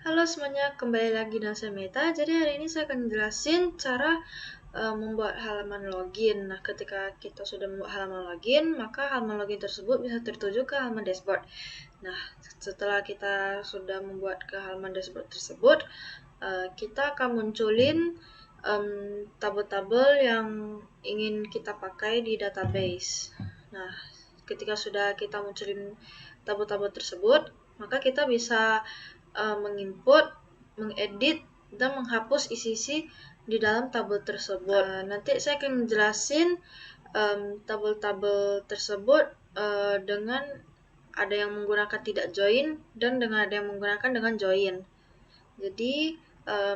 Halo semuanya, kembali lagi dengan saya Meta. Jadi hari ini saya akan jelasin cara membuat halaman login. Nah, ketika kita sudah membuat halaman login, maka halaman login tersebut bisa tertuju ke halaman dashboard. Nah, setelah kita sudah membuat ke halaman dashboard tersebut, kita akan munculin tabel-tabel yang ingin kita pakai di database. Nah, ketika sudah kita munculin tabel-tabel tersebut, maka kita bisa menginput, mengedit, dan menghapus isi-isi di dalam tabel tersebut. Nanti saya akan jelasin tabel-tabel tersebut dengan ada yang menggunakan tidak join dan dengan ada yang menggunakan dengan join. Jadi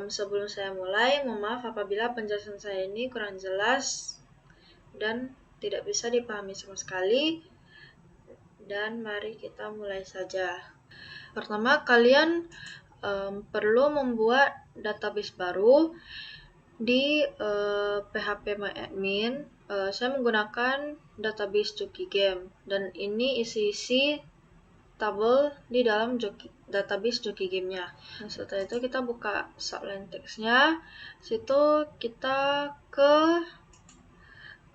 sebelum saya mulai, mohon maaf apabila penjelasan saya ini kurang jelas dan tidak bisa dipahami sama sekali. Dan mari kita mulai saja. Pertama, kalian perlu membuat database baru di phpMyAdmin. Saya menggunakan database JokiGame dan ini isi-isi tabel di dalam database JokiGame-nya. Nah, setelah itu kita buka subline text-nya. Situ kita ke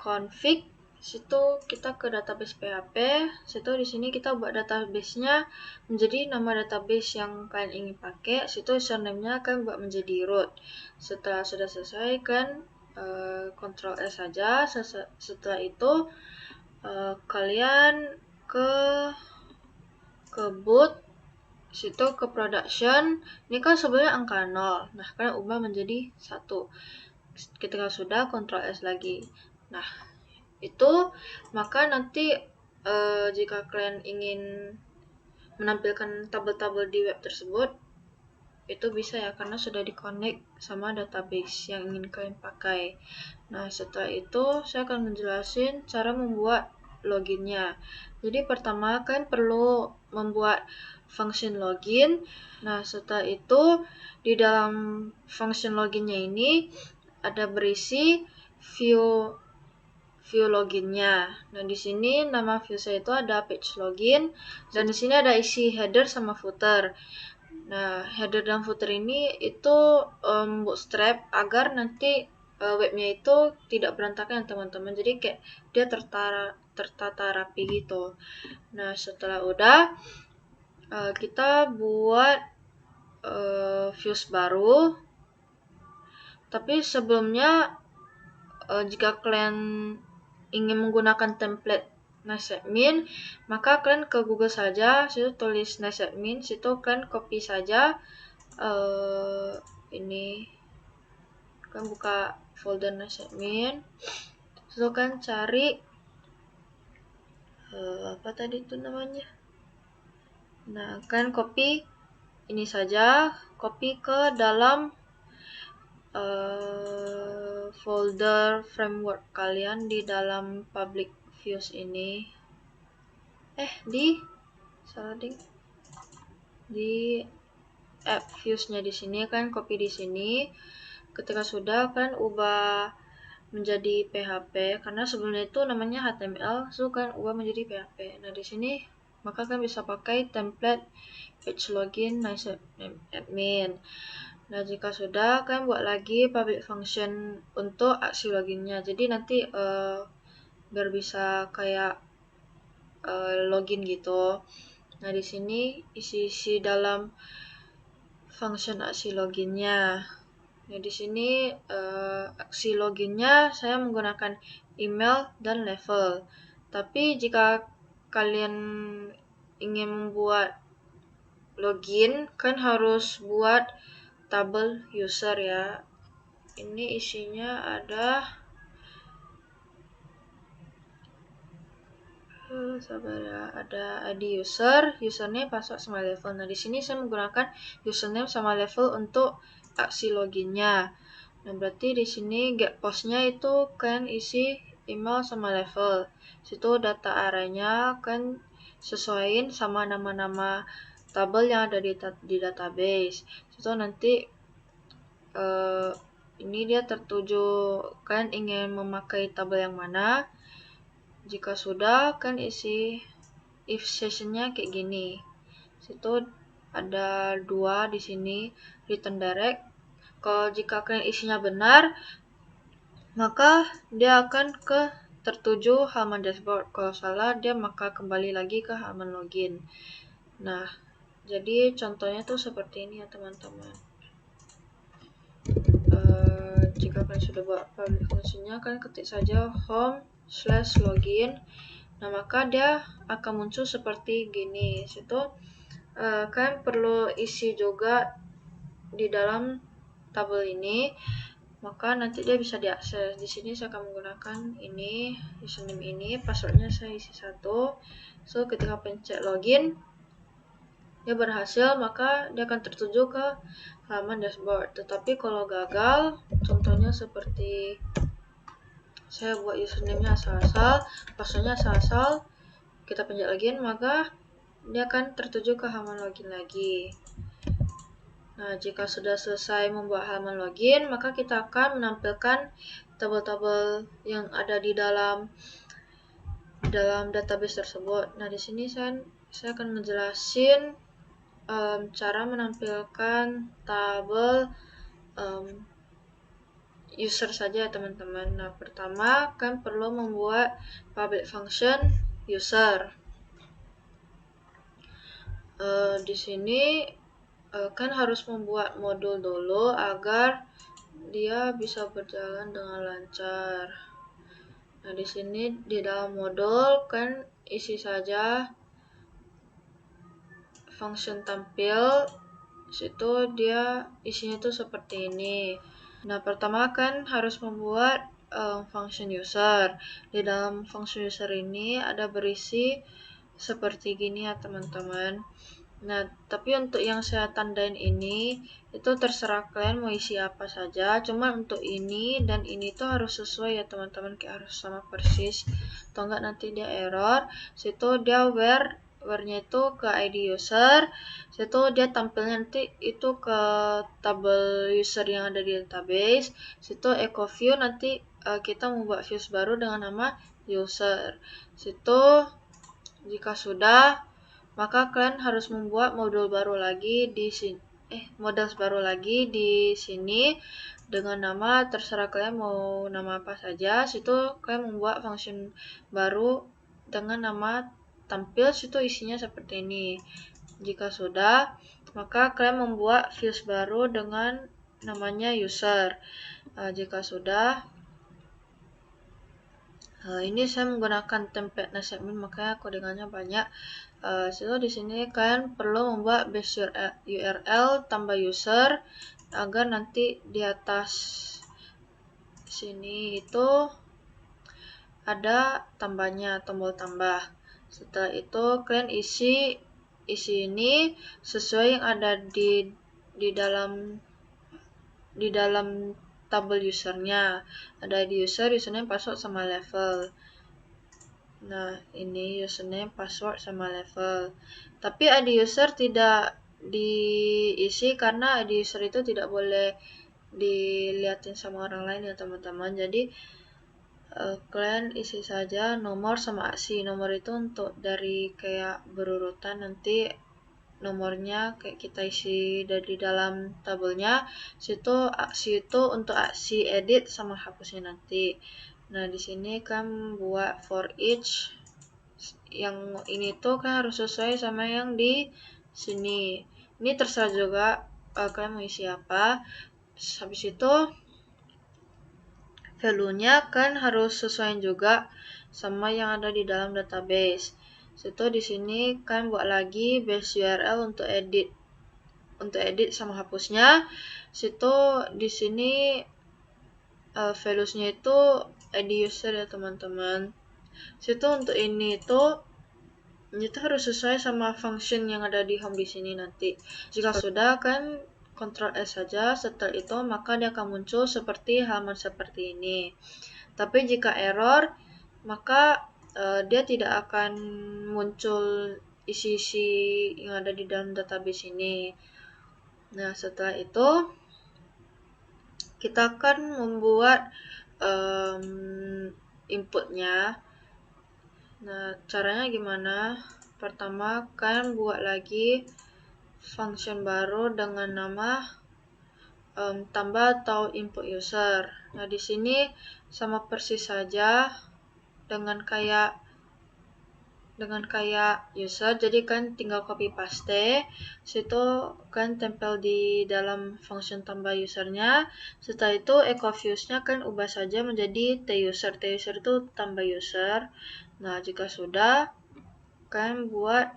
config, situ kita ke database PHP, situ di sini kita buat database-nya menjadi nama database yang kalian ingin pakai, situ username-nya kalian buat menjadi root. Setelah sudah selesai, kalian Ctrl S saja. Setelah itu kalian ke boot, situ ke production. Ini kan sebenarnya angka 0. Nah, kalian ubah menjadi 1. Ketika sudah, Ctrl S lagi. Nah, itu maka nanti jika kalian ingin menampilkan tabel-tabel di web tersebut, itu bisa ya, karena sudah di-connect sama database yang ingin kalian pakai. Nah, setelah itu saya akan menjelasin cara membuat loginnya. Jadi pertama kalian perlu membuat function login. Nah, setelah itu di dalam function loginnya ini ada berisi view loginnya. Nah, di sini nama view saya itu ada page login dan di sini ada isi header sama footer. Nah, header dan footer ini itu bootstrap agar nanti webnya itu tidak berantakan teman-teman. Jadi kayak dia tertata rapi gitu. Nah, setelah udah kita buat views baru. Tapi sebelumnya jika kalian ingin menggunakan template NiceAdmin, maka kalian ke Google saja, situ tulis NiceAdmin, situ kalian copy saja ini, kalian buka folder NiceAdmin, situ kalian cari apa tadi itu namanya. Nah, kalian copy ini saja, copy ke dalam folder framework kalian di dalam public views ini. Di app views-nya di sini kan copy di sini. Ketika sudah kan ubah menjadi PHP karena sebelumnya itu namanya HTML, so kan ubah menjadi PHP. Nah, di sini maka kan bisa pakai template page login NiceAdmin. Nah, jika sudah kan buat lagi public function untuk aksi loginnya. Jadi nanti biar bisa kayak login gitu. Nah, di sini isi dalam function aksi loginnya. Nah, di sini aksi loginnya saya menggunakan email dan level. Tapi jika kalian ingin membuat login, kan harus buat tabel user ya. Ini isinya ada ada ID user, username, password sama level. Nah, di sini saya menggunakan username sama level untuk aksi loginnya. Nah, berarti di sini get postnya itu kan isi email sama level. Situ data arraynya kan sesuaiin sama nama-nama tabel yang ada di database. Situ nanti ini dia tertuju kan ingin memakai tabel yang mana. Jika sudah kan isi if sessionnya kayak gini. Situ ada 2 di sini, return direct. Kalau jika kalian isinya benar, maka dia akan ke tertuju halaman dashboard. Kalau salah, dia maka kembali lagi ke halaman login. Nah, jadi contohnya tuh seperti ini ya teman-teman. Jika kalian sudah buat public functionnya, kalian ketik saja home/login. Nah, maka dia akan muncul seperti gini. Situ kalian perlu isi juga di dalam tabel ini, maka nanti dia bisa diakses. Di sini saya akan menggunakan ini, username ini, passwordnya saya isi 1. So, ketika pencet login, dia berhasil, maka dia akan tertuju ke halaman dashboard. Tetapi kalau gagal, contohnya seperti saya buat username-nya asal-asal, passwordnya asal-asal, kita pencet login, maka dia akan tertuju ke halaman login lagi. Nah, jika sudah selesai membuat halaman login, maka kita akan menampilkan tabel-tabel yang ada di dalam database tersebut. Nah, di sini saya akan menjelasin cara menampilkan tabel user saja teman-teman. Nah, pertama kan perlu membuat public function user. Di sini kan harus membuat modul dulu agar dia bisa berjalan dengan lancar. Nah, di sini di dalam modul kan isi saja function tampil. Situ dia isinya tuh seperti ini. Nah, pertama kan harus membuat function user. Di dalam function user ini ada berisi seperti gini ya teman-teman. Nah, tapi untuk yang saya tandain ini, itu terserah kalian mau isi apa saja. Cuma untuk ini dan ini tuh harus sesuai ya teman-teman, kayak harus sama persis. Atau enggak nanti dia error. Situ dia where-nya itu ke ID user. Situ dia tampilnya nanti itu ke tabel user yang ada di database. Situ echo view nanti kita membuat views baru dengan nama user. Situ jika sudah, maka kalian harus membuat modul baru lagi di sini. Modal baru lagi di sini dengan nama terserah kalian mau nama apa saja. Situ kalian membuat function baru dengan nama tampil, situ isinya seperti ini. Jika sudah, maka kalian membuat views baru dengan namanya user. Jika sudah, ini saya menggunakan template NASAdmin, makanya codingannya banyak. So di sini kalian perlu membuat base URL tambah user agar nanti di atas sini itu ada tambahnya, tombol tambah. Setelah itu kalian isi ini sesuai yang ada di dalam tabel usernya. Ada di user, username, password sama level. Nah, ini username, password, sama level. Tapi ID user tidak diisi karena ID user itu tidak boleh dilihatin sama orang lain ya teman-teman. Jadi kalian isi saja nomor sama aksi. Nomor itu untuk dari kayak berurutan, nanti nomornya kayak kita isi dari dalam tabelnya. Situ aksi itu untuk aksi edit sama hapusnya nanti. Nah, di sini kan buat for each yang ini tuh kan harus sesuai sama yang di sini. Ini terserah juga kalian mau isi apa. Habis itu value-nya kan harus sesuai juga sama yang ada di dalam database. Situ di sini kan buat lagi base URL untuk edit sama hapusnya. Situ di sini values-nya itu ID user ya teman-teman. Situ untuk ini itu harus sesuai sama function yang ada di home di sini nanti. Jika sudah kan Ctrl S saja. Setelah itu maka dia akan muncul seperti halaman seperti ini. Tapi jika error, maka dia tidak akan muncul isi-isi yang ada di dalam database ini. Nah, setelah itu kita akan membuat inputnya. Nah, caranya gimana? Pertama, kalian buat lagi function baru dengan nama tambah atau input user. Nah, di sini sama persis saja dengan kayak user, jadi kan tinggal copy paste, situ kan tempel di dalam function tambah usernya. Setelah itu ecoViews-nya kan ubah saja menjadi tuser. Tuser itu tambah user. Nah, jika sudah, kan buat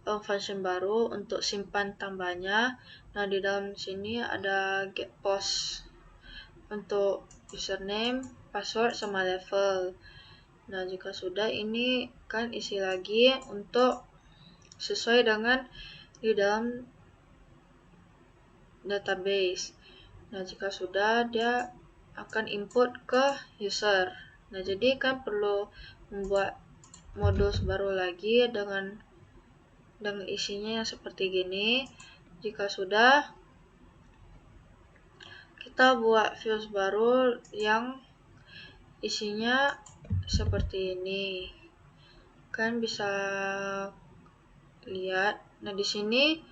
function baru untuk simpan tambahnya. Nah, di dalam sini ada get post untuk username, password, sama level. Nah, jika sudah, ini kan isi lagi untuk sesuai dengan di dalam database. Nah, jika sudah, dia akan input ke user. Nah, jadi kan perlu membuat modus baru lagi dengan isinya yang seperti gini. Jika sudah, kita buat views baru yang isinya seperti ini. Kan bisa lihat. Nah, di sini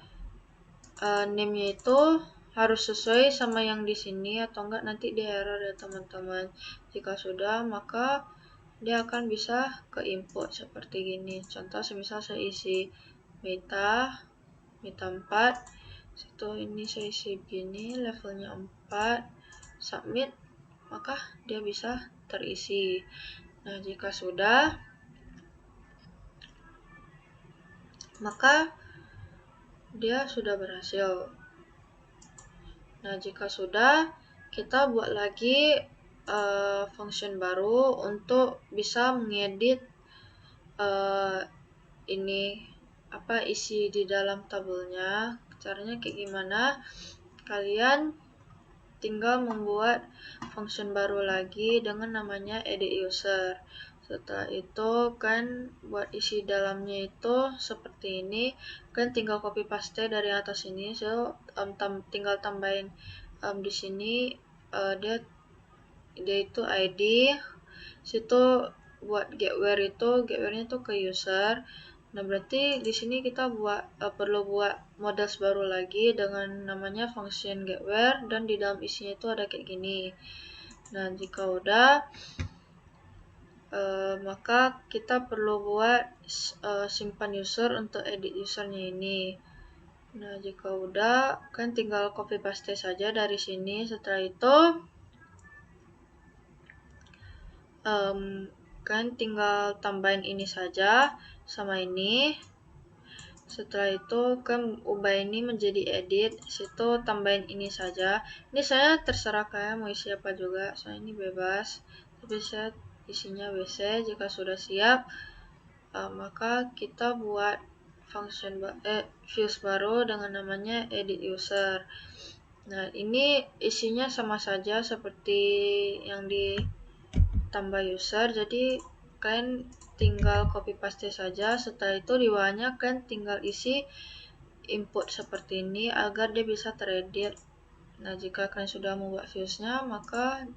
name-nya itu harus sesuai sama yang di sini, atau enggak nanti dia error ya teman-teman. Jika sudah, maka dia akan bisa ke input seperti gini. Contoh semisal saya isi meta 4, situ ini saya isi begini, levelnya 4, submit, maka dia bisa terisi. Nah, jika sudah, maka dia sudah berhasil. Nah, jika sudah, kita buat lagi function baru untuk bisa mengedit ini isi di dalam tabelnya. Caranya kayak gimana? Kalian tinggal membuat function baru lagi dengan namanya edit user. Setelah itu kan buat isi dalamnya itu seperti ini, kan tinggal copy paste dari atas ini. So tinggal tambahin di sini dia itu ID, situ buat getWhere nya itu ke user. Nah, berarti di sini kita perlu buat models baru lagi dengan namanya function getWhere, dan di dalam isinya itu ada kayak gini. Nah, jika udah, maka kita perlu buat simpan user untuk edit usernya ini. Nah, jika udah, kan tinggal copy paste saja dari sini. Setelah itu kan tinggal tambahin ini saja sama ini. Setelah itu kan ubah ini menjadi edit, situ tambahin ini saja. Ini saya terserah kalian mau isi apa juga, soalnya ini bebas, tapi saya isinya WC. Jika sudah siap, maka kita buat function views baru dengan namanya edit user. Nah, ini isinya sama saja seperti yang di tambah user, jadi kalian tinggal copy paste saja. Setelah itu di bawahnya kan tinggal isi input seperti ini agar dia bisa teredit. Nah, jika kalian sudah membuat viewsnya, maka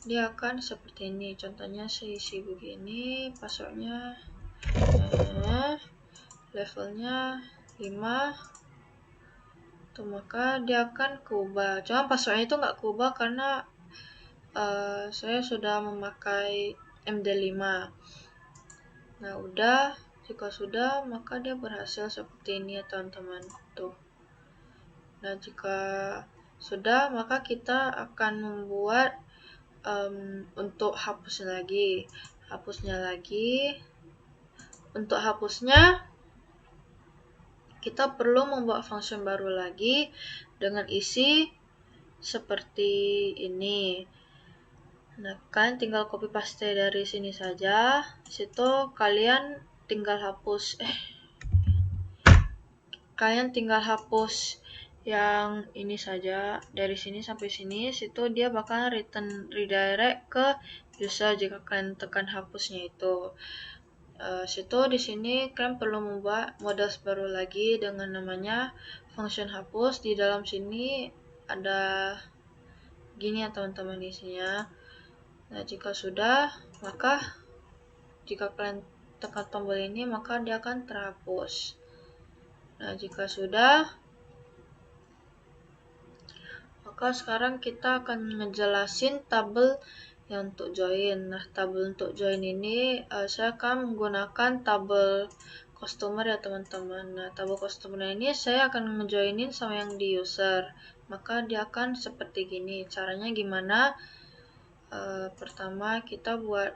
dia akan seperti ini. Contohnya saya isi begini, passwordnya levelnya 5 tuh, maka dia akan keubah. Cuma passwordnya itu nggak keubah karena saya sudah memakai MD5. Nah, udah, jika sudah, maka dia berhasil seperti ini ya teman-teman. Tuh. Nah, jika sudah, maka kita akan membuat untuk hapusnya lagi. Untuk hapusnya, kita perlu membuat function baru lagi dengan isi seperti ini. Nah, kalian tinggal copy paste dari sini saja. Situ kalian tinggal hapus yang ini saja, dari sini sampai sini. Situ dia bakal redirect ke user jika kalian tekan hapusnya itu. Situ di sini kalian perlu membuat models baru lagi dengan namanya function hapus. Di dalam sini ada gini ya teman-teman isinya. Nah, jika sudah, maka jika kalian tekan tombol ini, maka dia akan terhapus. Nah, jika sudah, maka sekarang kita akan ngejelasin tabel yang untuk join. Nah, tabel untuk join ini saya akan menggunakan tabel customer ya teman-teman. Nah, tabel customer ini saya akan ngejoinin sama yang di user. Maka dia akan seperti gini. Caranya gimana? Pertama kita buat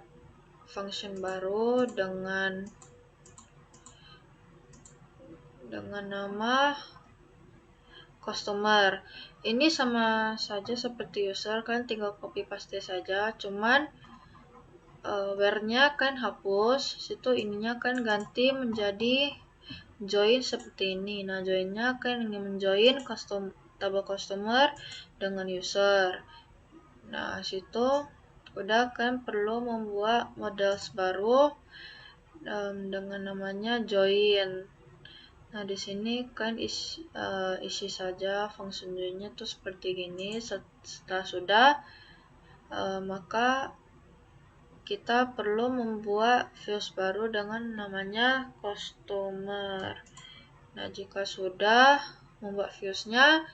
function baru dengan nama customer. Ini sama saja seperti user, kan tinggal copy paste saja, cuman where-nya kan hapus, situ ininya kan ganti menjadi join seperti ini. Nah, joinnya kan ingin menjoin tabel customer dengan user. Nah, situ udah kan perlu membuat model baru dengan namanya join. Nah, di sini kan isi saja function joinnya tuh seperti gini. Setelah sudah, maka kita perlu membuat views baru dengan namanya customer. Nah, jika sudah membuat viewsnya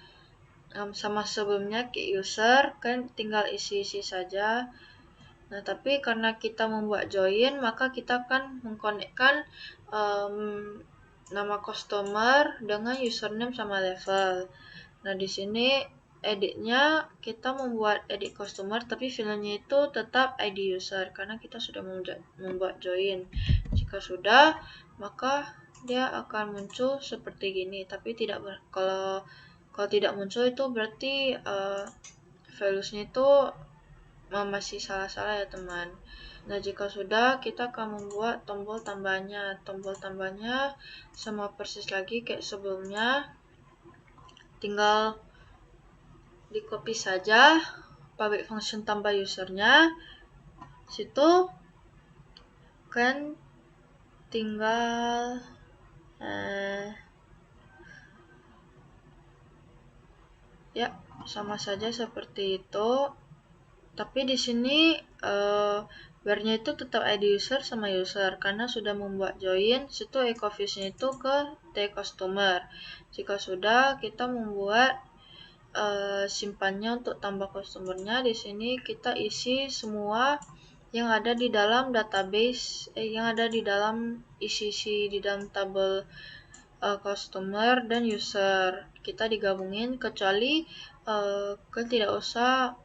sama sebelumnya ke user, kan tinggal isi-isi saja. Nah, tapi karena kita membuat join, maka kita akan mengkonekkan nama customer dengan username sama level. Nah, di sini editnya kita membuat edit customer, tapi filenya itu tetap ID user karena kita sudah membuat join. Jika sudah, maka dia akan muncul seperti gini. Tapi kalau tidak muncul itu berarti values-nya itu masih salah-salah ya teman. Nah, jika sudah, kita akan membuat tombol tambahnya. Tombol tambahnya sama persis lagi kayak sebelumnya, tinggal di copy saja public function tambah usernya, situ kan tinggal ya sama saja seperti itu. Tapi di sini where-nya itu tetap ID user sama user karena sudah membuat join. Situ echo views-nya itu ke t customer. Jika sudah, kita membuat simpannya untuk tambah customernya. Di sini kita isi semua yang ada di dalam database, yang ada di dalam isi di dalam tabel customer dan user. Kita digabungin kecuali kan tidak usah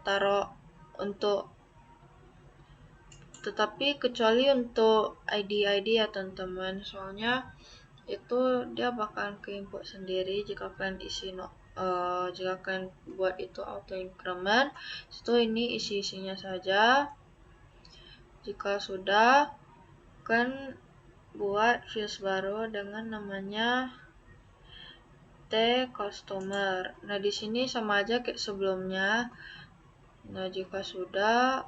taruh untuk, tetapi kecuali untuk ID ya teman-teman, soalnya itu dia bakalan ke input sendiri jika kalian jika kalian buat itu auto increment. Itu ini isi-isinya saja. Jika sudah, kan buat views baru dengan namanya t customer. Nah, di sini sama aja kayak sebelumnya. Nah, jika sudah,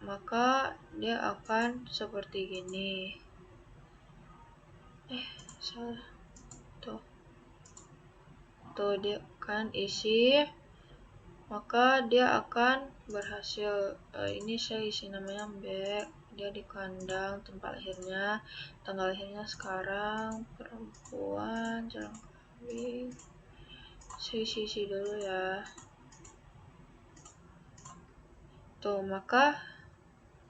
maka dia akan seperti gini. Salah. Tuh dia kan isi, maka dia akan berhasil. Ini saya isi namanya back, dia di kandang tempat lahirnya, tanggal lahirnya sekarang, perempuan, jarang kawin. Saya isi dulu ya. Tuh, maka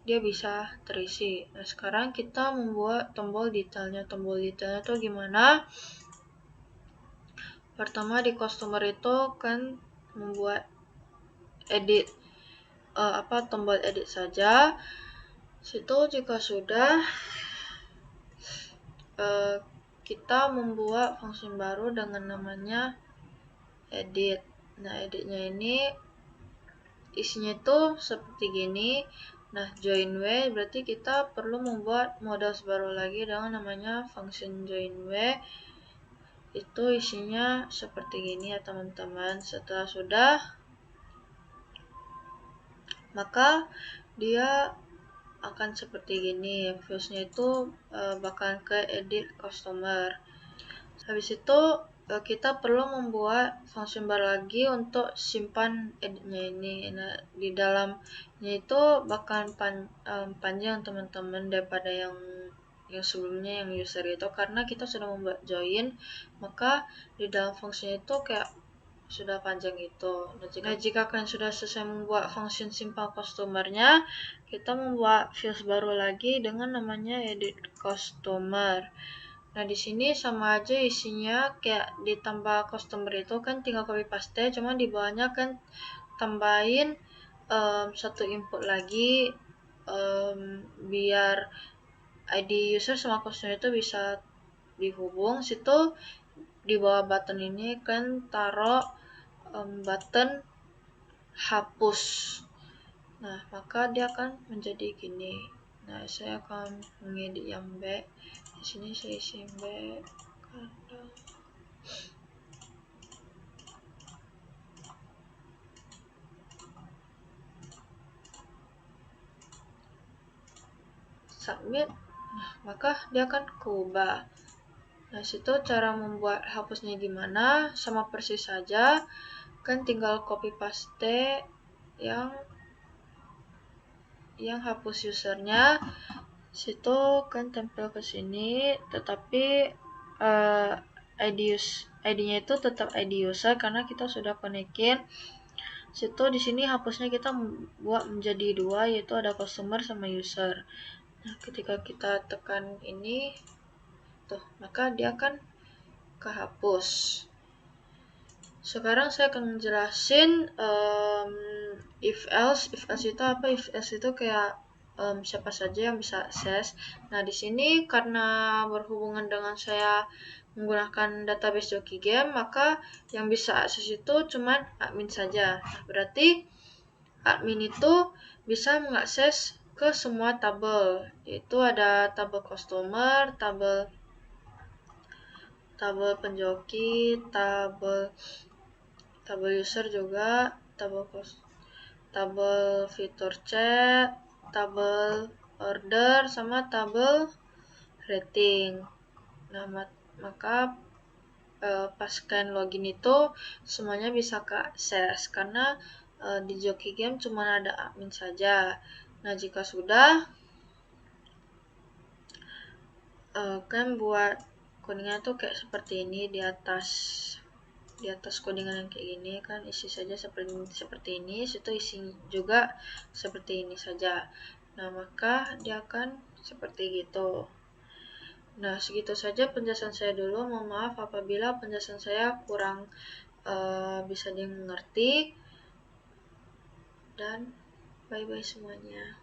dia bisa terisi. Nah, sekarang kita membuat tombol detailnya. Tombol detailnya tuh gimana? Pertama di customer itu kan membuat edit tombol edit saja. Situ jika sudah, kita membuat function baru dengan namanya edit. Nah, editnya ini isinya itu seperti gini. Nah, join w berarti kita perlu membuat modal baru lagi dengan namanya function join w. Itu isinya seperti gini ya teman-teman. Setelah sudah, maka dia akan seperti gini. Viewsnya itu bakalan ke edit customer. Habis itu kita perlu membuat function baru lagi untuk simpan editnya ini. Nah, di dalamnya itu bakalan panjang teman-teman daripada yang yang sebelumnya yang user itu, karena kita sudah membuat join, maka di dalam fungsinya itu kayak sudah panjang itu. Nah, jika kalian sudah selesai membuat function simple customer-nya, kita membuat fields baru lagi dengan namanya edit customer. Nah, di sini sama aja isinya kayak ditambah customer itu kan tinggal copy paste, cuma di bawahnya kan tambahin satu input lagi biar ID user sama customer itu bisa dihubung. Situ di bawah button ini kan taruh button hapus. Nah, maka dia akan menjadi gini. Nah, saya akan mengedit yang back. Di sini saya isi back. Submit. Nah, maka dia akan keubah. Nah, situ cara membuat hapusnya gimana, sama persis saja. Kan tinggal copy paste yang hapus usernya, situ kan tempel ke sini, tetapi ID-nya itu tetap ID user karena kita sudah konekin. Situ di sini hapusnya kita buat menjadi dua, yaitu ada customer sama user. Nah, ketika kita tekan ini tuh, maka dia akan kehapus. Sekarang saya akan menjelasin if else itu apa. If else itu kayak siapa saja yang bisa akses. Nah, di sini karena berhubungan dengan saya menggunakan database Joki Game, maka yang bisa akses itu cuma admin saja. Nah, berarti admin itu bisa mengakses ke semua tabel, yaitu ada tabel customer, tabel penjoki, tabel user juga, tabel fitur chat, tabel order, sama tabel rating. Nah, maka pas kalian login itu semuanya bisa keakses karena di Joki Game cuma ada admin saja. Nah, jika sudah kan buat codingnya tuh kayak seperti ini. Di atas codingan yang kayak gini kan isi saja seperti ini, situ isi juga seperti ini saja. Nah, maka dia akan seperti gitu. Nah, segitu saja penjelasan saya dulu. Mohon maaf apabila penjelasan saya kurang bisa dimengerti, dan bye bye semuanya.